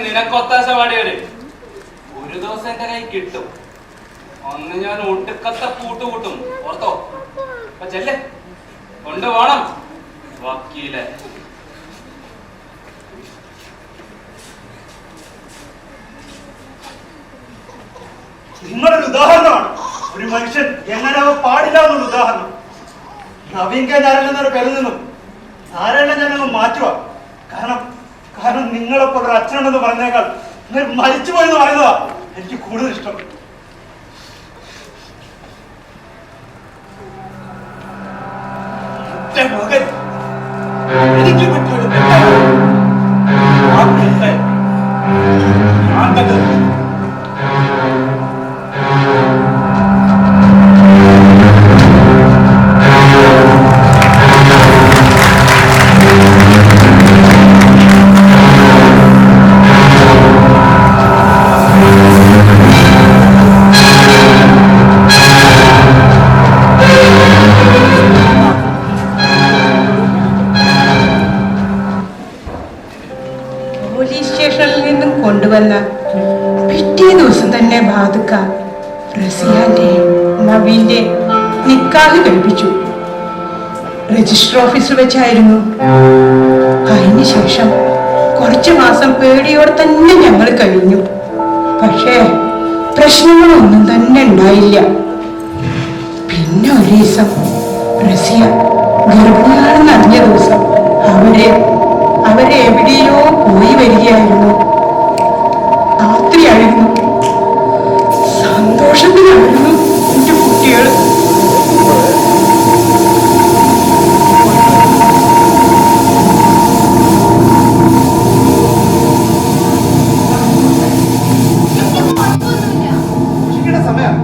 നിനക്കൊത്താശ പാടിയവര് ഒരു ദിവസം എന്റെ കൈ കിട്ടും. അന്ന് ഞാൻ ഒട്ടുക്കത്തെ കൂട്ടുകൂട്ടും, ഓർത്തോ? അപ്പൊ ചെല്ലേ കൊണ്ടുപോണം വക്കീലെ. നിങ്ങളൊരു ഉദാഹരണമാണ്. ഒരു മനുഷ്യൻ എങ്ങനെ പാടില്ല എന്നൊരു ഉദാഹരണം. നവീൻ കെ നാരായണൻ എന്നൊരു പേരിൽ നിന്നും നാരായണൻ ഞാനങ്ങ് മാറ്റുക. കാരണം നിങ്ങളെപ്പോൾ ഒരു അച്ഛനെന്ന് പറഞ്ഞേക്കാൾ നിങ്ങൾ മരിച്ചുപോയെന്ന് പറയുന്നതാ എനിക്ക് കൂടുതൽ ഇഷ്ടം. മകൻ എനിക്ക് പറ്റിയൊരു ഞാൻ കണ്ടത് കൊണ്ടുവന്ന പിറ്റേ ദിവസം തന്നെ ബാധുക്ക റസിയാന്റെ നവീന്റെ നിക്കാഹ് കഴിപ്പിച്ചു. രജിസ്റ്റർ ഓഫീസിൽ വെച്ചായിരുന്നു. അതിനുശേഷം കുറച്ചു മാസം പേടിയോടെ തന്നെ ഞങ്ങൾ കഴിഞ്ഞു. പക്ഷേ പ്രശ്നങ്ങളൊന്നും തന്നെ ഉണ്ടായില്ല. പിന്നെ ഒരു ദിവസം റസിയ ഗർഭിണിയാണെന്ന് അറിഞ്ഞ ദിവസം അവരെ എവിടെയോ പോയി വരികയായിരുന്നു. രാത്രിയായിരുന്നു. സന്തോഷത്തിലായിരുന്നു എന്റെ കുട്ടികൾ. സമയം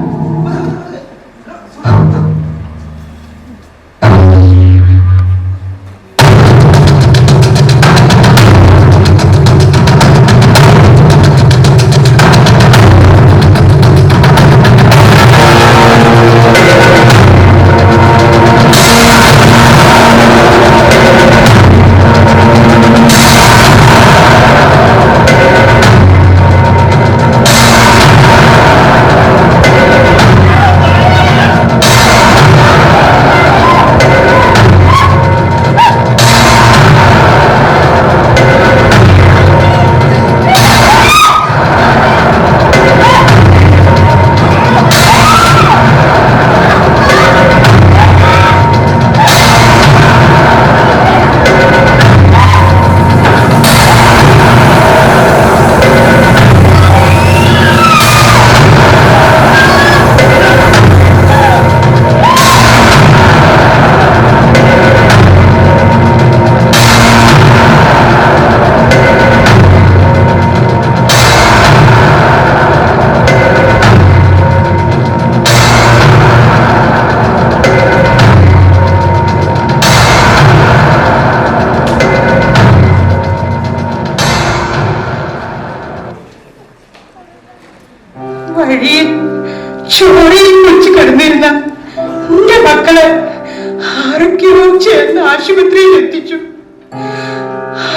ആശുപത്രിയിൽ എത്തിച്ചു.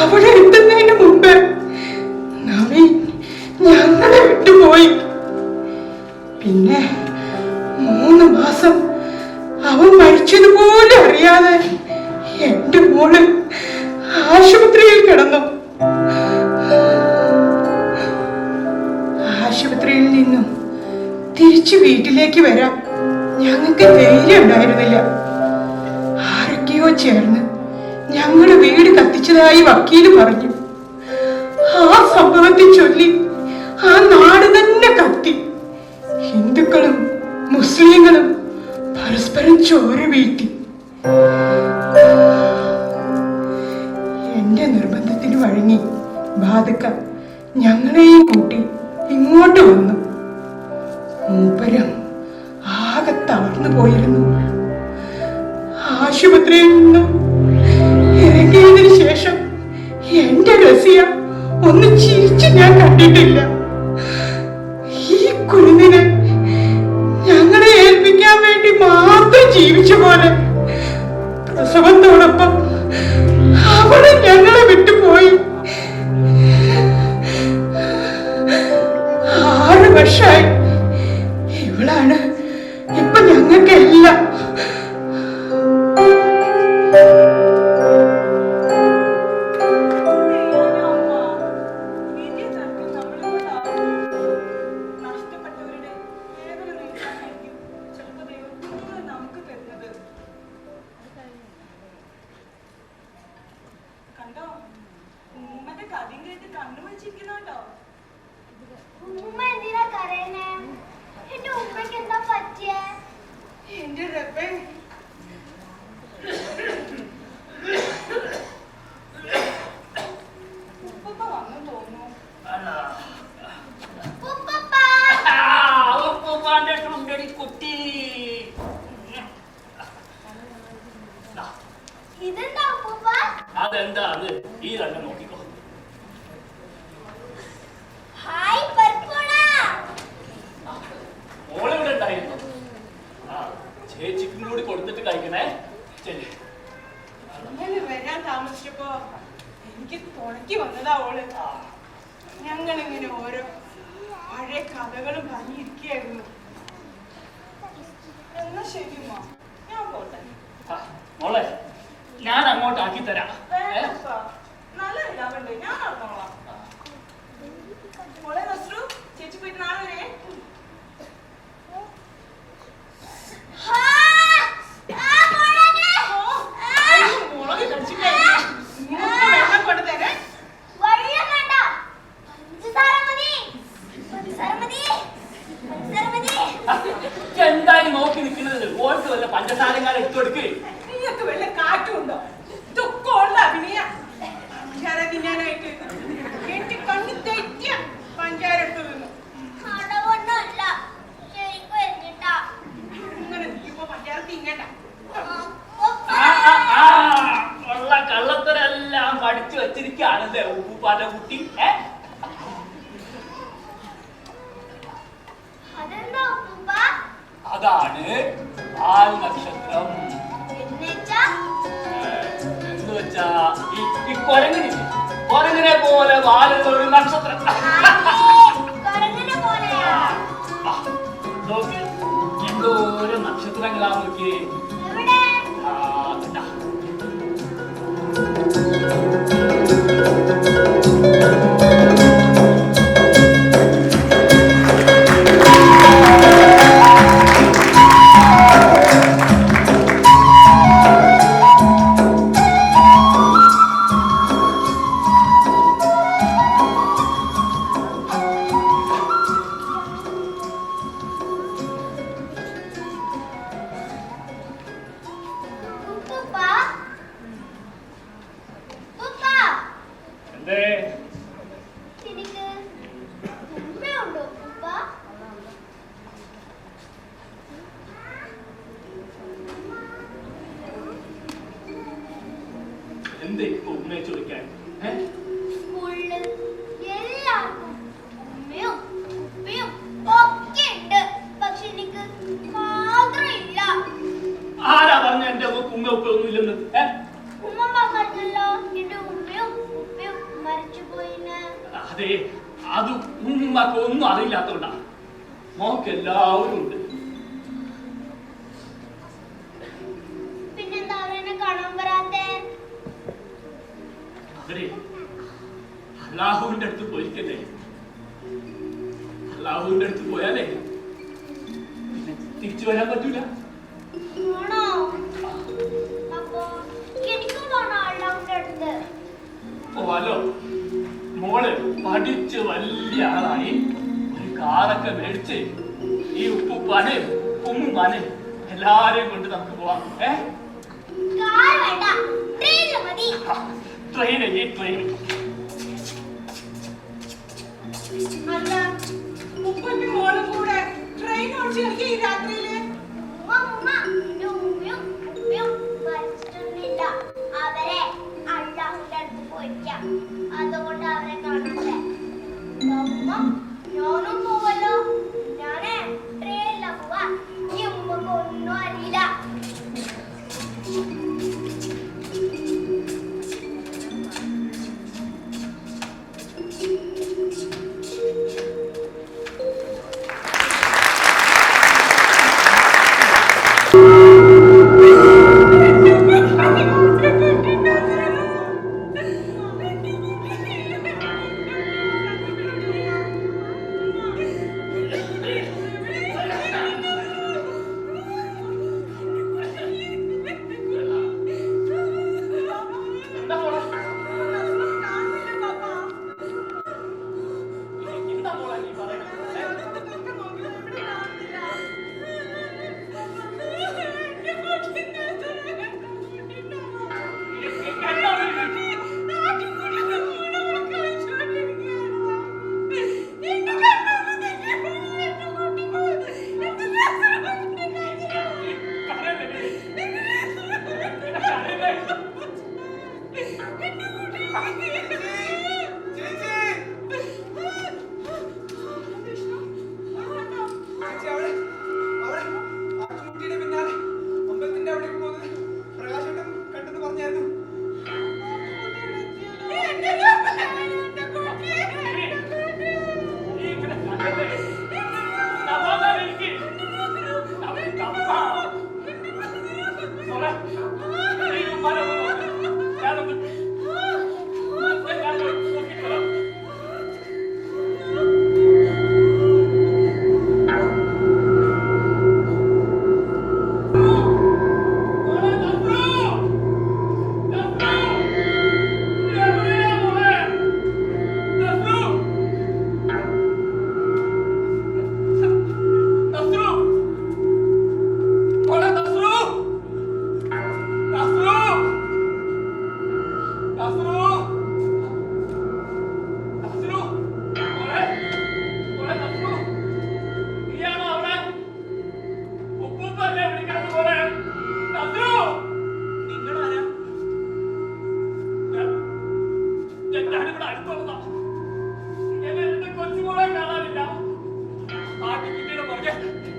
അവിടെ എത്തുന്നതിന് മുമ്പ് നവീൻ ഞങ്ങളെ വിട്ടുപോയി. പിന്നെ 3 മാസം അവൻ മരിച്ചതുപോലെ അറിയാതെ എന്റെ മോള് ആശുപത്രിയിൽ കിടന്നു. ആശുപത്രിയിൽ നിന്നും തിരിച്ചു വീട്ടിലേക്ക് വരാൻ ഞങ്ങൾക്ക് ധൈര്യം ഉണ്ടായിരുന്നില്ല. ആരൊക്കെയോ ചേർന്ന് ഞങ്ങളുടെ വീട് കത്തിച്ചതായി വക്കീല് പറഞ്ഞു. ആ സംഭവത്തെ ചൊല്ലി ആ നാട് തന്നെ കത്തി. ഹിന്ദുക്കളും മുസ്ലിങ്ങളും പരസ്പരം ചോര വീഴ്ത്തി. എന്റെ നിർബന്ധത്തിന് വഴങ്ങി ബാധക്ക ഞങ്ങളെയും കൂട്ടി ഇങ്ങോട്ട് വന്നു. മൂപ്പരും ആകെ തളർന്നു പോയിരുന്നു. ആശുപത്രിയിൽ നിന്നും ഇറങ്ങിയതിനു ശേഷം എന്റെ റസിയ ഒന്ന് ചിരിച്ച് ഞാൻ കണ്ടിട്ടില്ല. ഈ കുരുന്നിനെ ഞങ്ങളെ ഏൽപ്പിക്കാൻ വേണ്ടി മാത്രം ജീവിച്ച പോലെ പ്രസവത്തോടൊപ്പം അവളെ ഞങ്ങളെ വിട്ടുപോയി. 6 വർഷമായി. ഇവളാണ് ഇപ്പൊ ഞങ്ങൾക്കെല്ലാം. നഷ്ടപ്പെട്ടവരുടെ വേദന നീക്കാനായിരിക്കും ചിലപ്പോൾ ദൈവം നമുക്ക് തരുന്നത്. കണ്ടോ, ഉമ്മന്റെ കഥയും കേട്ട് കണ്ണു വെച്ചിരിക്കുന്നുണ്ടോ? ഉമ്മ എന്തിനാ കരയുന്നേ? എന്റെ ഉമ്മയ്ക്ക് എന്താ പറ്റിയേ? എന്റെ റബ്ബേ, ഉപ്പ വന്നു തോന്നുന്നു. ഉപ്പപ്പ, ഉപ്പാന്റെ ചുണ്ടടി കുട്ടി. ഇതെന്താ ഉപ്പപ്പ? അതെന്താ അത്? ഈ തന്നെ നോക്കിക്കോ. ഹായ് പർപ്പുണ. മോളിവിടെ ഉണ്ടായിരുന്നു. ചേച്ചിക്കും കൂടി കൊടുത്തിട്ട് കഴിക്കണേ. ശരി. അങ്ങനെ വരാൻ താമസിച്ചപ്പോ എനിക്ക് തുണക്കി വന്നതാ ഓള്. ഞങ്ങളിങ്ങനെ ഓരോ പഴയ കഥകളും പറഞ്ഞിരിക്കുകയായിരുന്നു. എന്നാ ശരി ഉമ്മ, ഞാൻ പോട്ടെ. മോളെ, ഞാൻ അങ്ങോട്ട് ആക്കി തരാം. വേണ്ടപ്പാ, നല്ല ഇതാവണ്ടേ, ഞാൻ നടന്നോളാം. മോളെ നസ്രു, ചേച്ചി പോയിട്ട് നാളെ വരെ. മുളക് കഴിച്ചിട്ടേ വെള്ളം കൊണ്ട് തരേ. വഴിയൊന്നും വേണ്ട. പഞ്ചസാര മതി. പഞ്ചസാര മതി. പഞ്ചസാര മതി. എന്തായാലും നോക്കി നിൽക്കുന്നത്? ഓൾക്ക് വല്ല പഞ്ചസാരക്കാരെ എടുത്തു കൊടുക്ക്. നിങ്ങൾക്ക് വല്ല കാറ്റുണ്ടോ? ഇതൊക്കെ ഉള്ള അഭിനയ. പഞ്ചാര തിന്നാനായിട്ട് എന്റെ കണ്ണ് തെറ്റിയ പഞ്ചാര എടുത്തു തിന്നു. അടവൊന്നുമല്ല. ശരിക്കും എറിഞ്ഞിട്ടാ. ഇങ്ങനെ നീക്കുമ്പോ പഞ്ചാര തിന്നണ്ട. ഉള്ള കള്ളത്തരെല്ലാം പഠിച്ചു വച്ചിരിക്കുകയാണല്ലേ ഉപ്പൂപ്പാന്റെ കുട്ടി. അതെന്താ ഉപ്പ? അതാണ് ആൽ നക്ഷത്രം. എന്നുവെച്ചാ എന്ന് വെച്ചാ ഈ കൊരങ്ങിനെ പോലെ വാലുള്ള ഒരു നക്ഷത്രം. കൊരങ്ങനെ പോലെയാ. നോക്കി എന്തോരം നക്ഷത്രങ്ങളാ നോക്കിയേ. എവിടെ? കണ്ടാ? ഉപ്പ, ഉപ്പ, എന്തേ? എനിക്ക് ഉമ്മയുണ്ടോ ഉപ്പ? എന്തേ ഉമ്മയെ ചോദിക്കാൻ? സ്കൂളില് എല്ലാവർക്കും ഉമ്മയും ഉപ്പയും ഒക്കെ ഉണ്ട്. പക്ഷെ എനിക്ക് മാത്രമില്ല. ആരാ പറഞ്ഞ എന്റെ ഉമ്മ ഉപ്പ ഒന്നും ഇല്ലെന്ന്? ഉമ്മ അതെ, അത് ഉമ്മക്ക് ഒന്നും അറിയില്ലാത്തോണ്ടാ. മോക്ക് എല്ലാവരും ഉണ്ട്. പിന്നെന്താ അവരെന്നെ കാണാൻ വരാത്തെ? അവരെ അള്ളാഹുവിന്റെ അടുത്ത് പോയിരിക്കല്ലേ. അള്ളാഹുവിന്റെ അടുത്ത് പോയാലേ പിന്നെ തിരിച്ചു വരാൻ പറ്റൂല. ആണോ? അപ്പൊ എനിക്കും പോണോ അള്ളാഹുവിന്റെ അടുത്ത്? പോവാലോ. മോള് പഠിച്ച് വലിയ ആളായി ഒരു കാറൊക്കെ മേടിച്ച് ഈ ഉപ്പുപ്പാനെയും ഉമ്മുപ്പാനെയും എല്ലാരെയും കൊണ്ട് നമുക്ക് പോവാം. കാർ വേണ്ട, ട്രെയിനിൽ മതി. ട്രെയിന്, ഈ ട്രെയിൻ. അല്ല, ഉപ്പന്റെ മോളും കൂടെ ട്രെയിൻ ഓടിച്ച് കളിക്കുക ഈ രാത്രിയില്. ഉമ്മ എന്റെ ഉമ്മയും ഉപ്പയും മരിച്ചിട്ടൊന്നുമില്ല. അവരെ അള്ളാഹുവിന്റെ അടുത്ത് പോയിരിക്കാം. അതുകൊണ്ട് അവരെ കാണാതെ ഉമ്മ ഞാനും പോവല്ലോ. ഞാനേ ട്രെയിനിലാ പോവാ. ഈ ഉമ്മക്ക് ഒന്നും അറിയില്ല.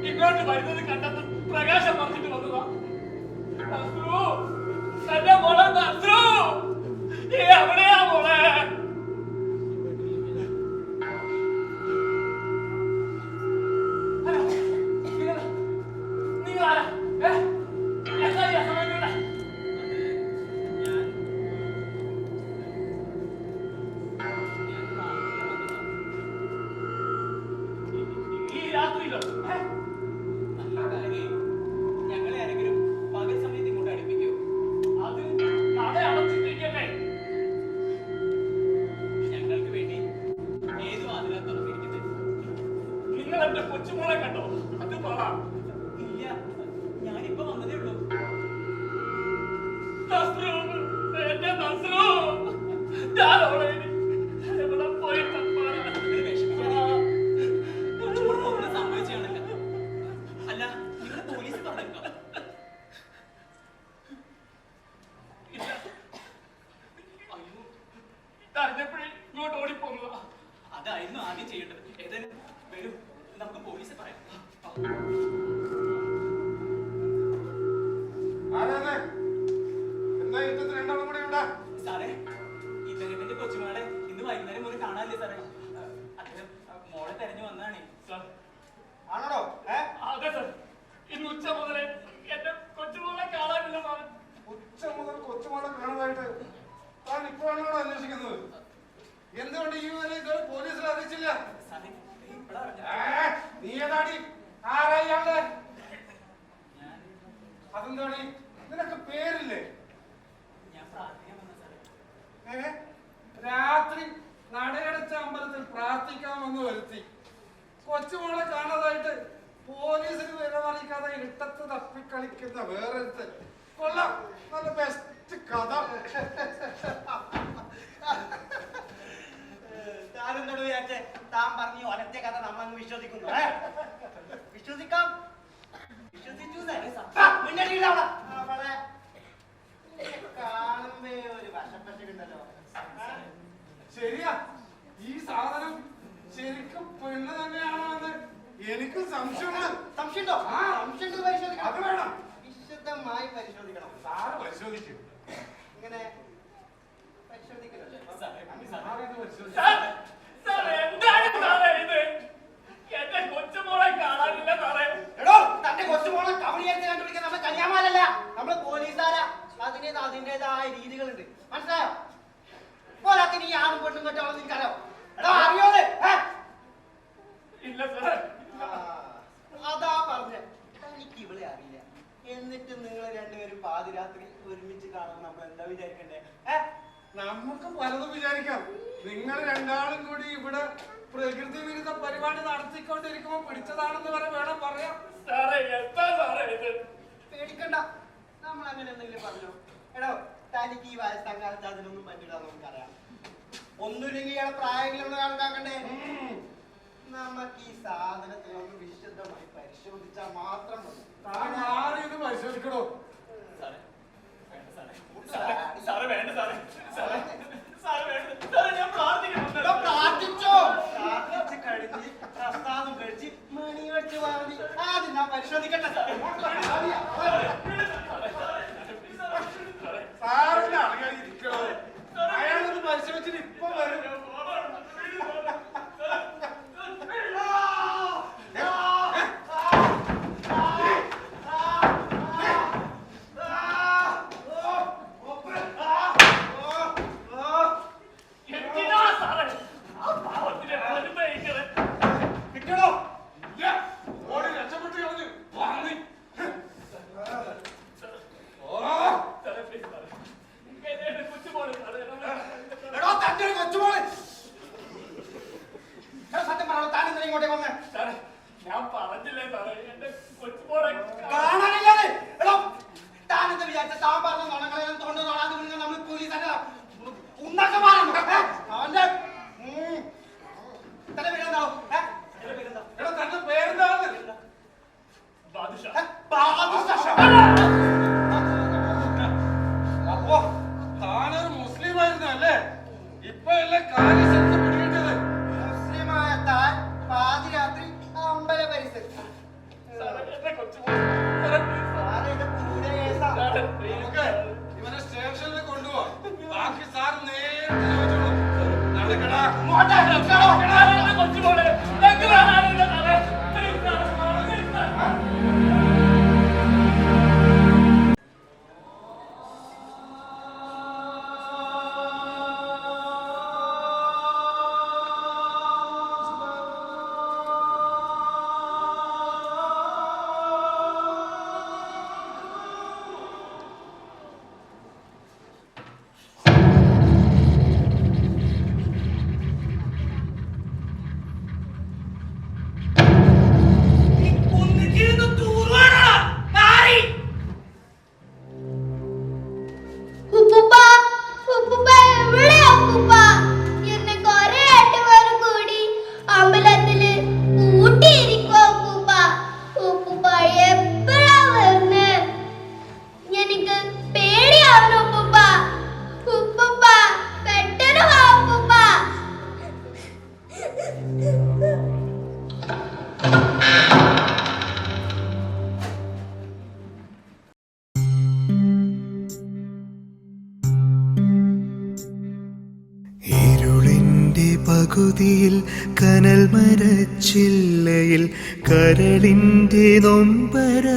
ഇങ്ങോട്ട് വരുന്നത് കണ്ടത് പ്രകാശം പറഞ്ഞിട്ട് വന്നതാ. എന്റെ മോളെ എവിടെയാ മോളെ? നിങ്ങൾ ആരാ? എന്താ ഈ അസമയത്തിവിടെ? ഈ രാത്രിയിലോ? ഞങ്ങളെ ആരെങ്കിലും പകൽ സമയത്ത് ഇങ്ങോട്ട് അടുപ്പിക്കോ? അത് നട അടച്ചിട്ടിരിക്കല്ലേ? ഞങ്ങൾക്ക് വേണ്ടി ഏത് വാതിലാ തുറന്നിരിക്കുന്നത്? നിങ്ങൾ എന്റെ കൊച്ചുമോളെ കണ്ടോ? അത് പറ. ഇല്ല, ഞാനിപ്പോ വന്നതേ ഉള്ളൂ. നസ്രു, എന്റെ നസ്രു, ഞാൻ അവളെ എവിടെ പോയി തപ്പാനാ? നിങ്ങൾ വിഷമിക്കാതിരിക്കൂ. കൊച്ചുമോൾ ഒന്നും സംഭവിച്ചാണല്ലോ. അല്ല, നിങ്ങൾ പോലീസ് പറഞ്ഞോ? ഇല്ല. അയ്യോ, അറിഞ്ഞപ്പോഴേ ഇങ്ങോട്ട് ഓടിപ്പോന്നതാ. അതായിരുന്നു ആദ്യം ചെയ്യേണ്ടത്. ഏതായാലും വരൂ, നമുക്ക് പോലീസ് പറയാം. എന്താ യുദ്ധത്തിൽ രണ്ടാളും കൂടെ ഇവിടെ? സാറേ, ഇദ്ദേഹത്തിന്റെ കൊച്ചുമോളെ ഇന്ന് വൈകുന്നേരം മുതൽ കാണാനില്ലേ സാറേ? ഇപ്പോഴാണോ അന്വേഷിക്കുന്നത്? എന്തുകൊണ്ട് ഈ വരെ ഇതുവരെ പോലീസിൽ അറിയിച്ചില്ല? നീ ഏതാടി? ആരായാണ്ട്? അതെന്താണ്? നിനക്ക് പേരില്ലേ? രാത്രി നടയടച്ച അമ്പലത്തിൽ പ്രാർത്ഥിക്കാമെന്ന് വരുത്തി കൊച്ചുമോളെ കാണാതായിട്ട് പോലീസിന് വിവരമറിയിക്കാതെ ഇരുട്ടത്ത് തപ്പിക്കളിക്കുന്ന വേറൊരുത്ത്. കൊള്ളാം, നല്ല ബെസ്റ്റ് കഥ. താനെന്തോട് വിചാരിച്ചേ? താൻ പറഞ്ഞു ഒരറ്റ കഥ നമ്മളങ്ങ് വിശ്വസിക്കുന്നു. വിശ്വസിക്കാം, വിശ്വസിച്ചു. അവളെ കാണുമ്പേ ഒരു വശപ്പറ്റുണ്ടല്ലോ. ശരിയാ, ഈ സാധനം ശരിക്കും പെണ്ണ് തന്നെയാണോ എന്ന് എനിക്ക് സംശയമുണ്ട്. സംശയമുണ്ടോ? സംശയം പരിശോധിക്കണം. അത് വേണം, വിശദമായി പരിശോധിക്കണം. സാറ് പരിശോധിക്കും. ഇങ്ങനെ പരിശോധിക്കണല്ലേ? എന്റെ കൊച്ചുമോളെ കാണാനില്ല സാറേ. എടോ, തന്റെ കൊച്ചുമോളെ കബളിയെടുത്ത് കണ്ടുപിടിക്കാൻ നമ്മൾ കന്യാമാരല്ല, നമ്മള് പോലീസുകാരാ. അതിന്റേതായ രീതികളുണ്ട്, മനസ്സിലായോ? പോരാത്തിന് ഈ ആണും പെണ്ണും കെട്ടോളം നിനക്കറിയോ? എടോ, അറിയോത്? ഇല്ല സാറേ. അതാ പറഞ്ഞ എനിക്ക് ഇവളെ അറിയില്ല. എന്നിട്ട് നിങ്ങൾ രണ്ടുപേരും പാതിരാത്രി ഒരുമിച്ച് കാണുമ്പോൾ നമ്മൾ എന്താ വിചാരിക്കണ്ടേ? നമുക്ക് പലതും വിചാരിക്കാം. നിങ്ങൾ രണ്ടാളും കൂടി ഇവിടെ പ്രകൃതി വിരുദ്ധ പരിപാടി നടത്തിക്കൊണ്ടിരിക്കുമ്പോ പിടിച്ചതാണെന്ന് വരെ വേണം പറയാം. സാറേ എന്താ സാറേ ഇത്? പേടിക്കണ്ട, നമ്മൾ അങ്ങനെ എന്തെങ്കിലും പറഞ്ഞോ? എടോ, തനിക്ക് ഈ വയസ്സങ്കാലത്ത് അതിനൊന്നും പറ്റില്ല, നമുക്കറിയാം. ഒന്നുമില്ലെങ്കിൽ ഇയാളെ പ്രായങ്ങളുള്ള കണക്കാക്കണ്ടേ? നമുക്ക് ഈ സാധനത്തിനൊന്ന് വിശദമായി പരിശോധിച്ചാൽ മാത്രം മതി. താൻ ആരും ഇത് പരിശോധിക്കണോ? സാറേ വേണ്ട സാറേ. സാറേ വേണ്ട സാറേ, ഞാൻ പ്രാർത്ഥിക്കുന്നുണ്ടോ? പ്രാർത്ഥിച്ചോ? പ്രാർത്ഥിച്ച് കഴിഞ്ഞ് പ്രസാദം കഴിച്ച് മണി വെച്ച് വാങ്ങി ആദ്യം ഞാൻ പരിശോധിക്കട്ടെ. സാറിന് അറിയാതിരിക്കണോ? അയാളത് പരിശോധിച്ചിട്ട് ഇപ്പൊ വരും. ഞാൻ പറഞ്ഞില്ലേ സാറേ, എന്റെ കൊച്ചുമോളെ കാണാനില്ലാതെ. എടോ, താനെന്താ വിചാരിച്ച? താൻ പറഞ്ഞ നുണകളെല്ലാം തൊണ്ട് തൊടാതെ വിളിക്കാൻ നമ്മൾ പോലീസല്ല ഉണ്ണക്കന്മാരാണ്. അവന്റെ തന്റെ പേരെന്താണോ? എടാ, തന്റെ പേരെന്താണ്? ബാദുഷാ. അപ്പോ താനൊരു മുസ്ലിം ആയിരുന്നു അല്ലേ? ഇപ്പൊ അല്ലേ കാര്യം ശരിക്കും പിടികിട്ടത്? മുസ്ലിമായ താൻ പാതിരാത്രി അമ്പല പരിസരത്ത്. എന്റെ കൊച്ചുമോളെ സാറേ, please. സാറേ, കൂടെ കേസാ. സാറേ, നമുക്ക് ഇവനെ സ്റ്റേഷനിൽ കൊണ്ടുപോവാം. ബാക്കി സാർ നേരിട്ട് ചോദിച്ചോളൂ. നടക്കടാ. ഇങ്ങോട്ട് നിൽക്കണോ? എന്റെ കൊച്ചുമോളെ ഞങ്ങൾക്ക് കാണാനില്ല സാറേ. Please സാറേ, please സാറേ. പകുതിയിൽ കനൽ മരച്ചില്ലയിൽ കരളിൻ്റെ നൊമ്പരമാടിടുന്നു.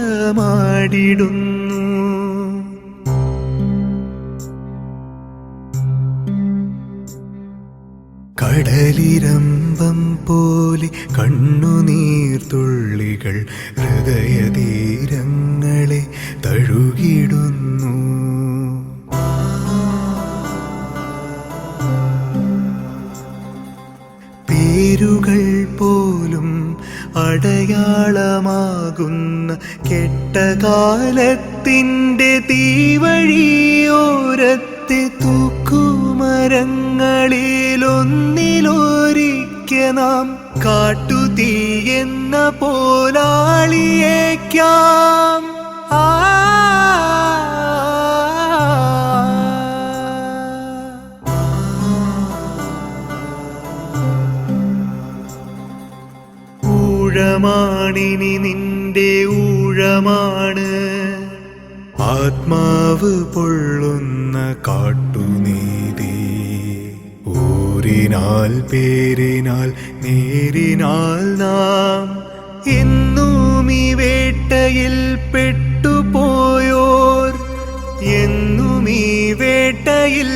കടലിരമ്പം പോലെ കണ്ണുനീർത്തുള്ളികൾ ഹൃദയതീരങ്ങളെ തഴുകിടുന്നു. പേരുകൾ പോലും അടയാളമാകുന്ന കെട്ടകാലത്തിൻ്റെ തീവഴിയോരത്തെ തൂക്കുമരങ്ങളിലൊന്നിലൊരിക്ക നാം കാട്ടുതീ എന്ന പോലാളിയേക്കാം. ഊഴമാണിനി നിന്റെ ഊഴമാണ്, ആത്മാവ് പൊള്ളുന്ന കാട്ടുനീതി. ഊരിനാൽ പേരിനാൽ നേരിനാൽ നാം എന്നും ഈ വേട്ടയിൽ പെട്ടുപോയോർ, എന്നും ഈ വേട്ടയിൽ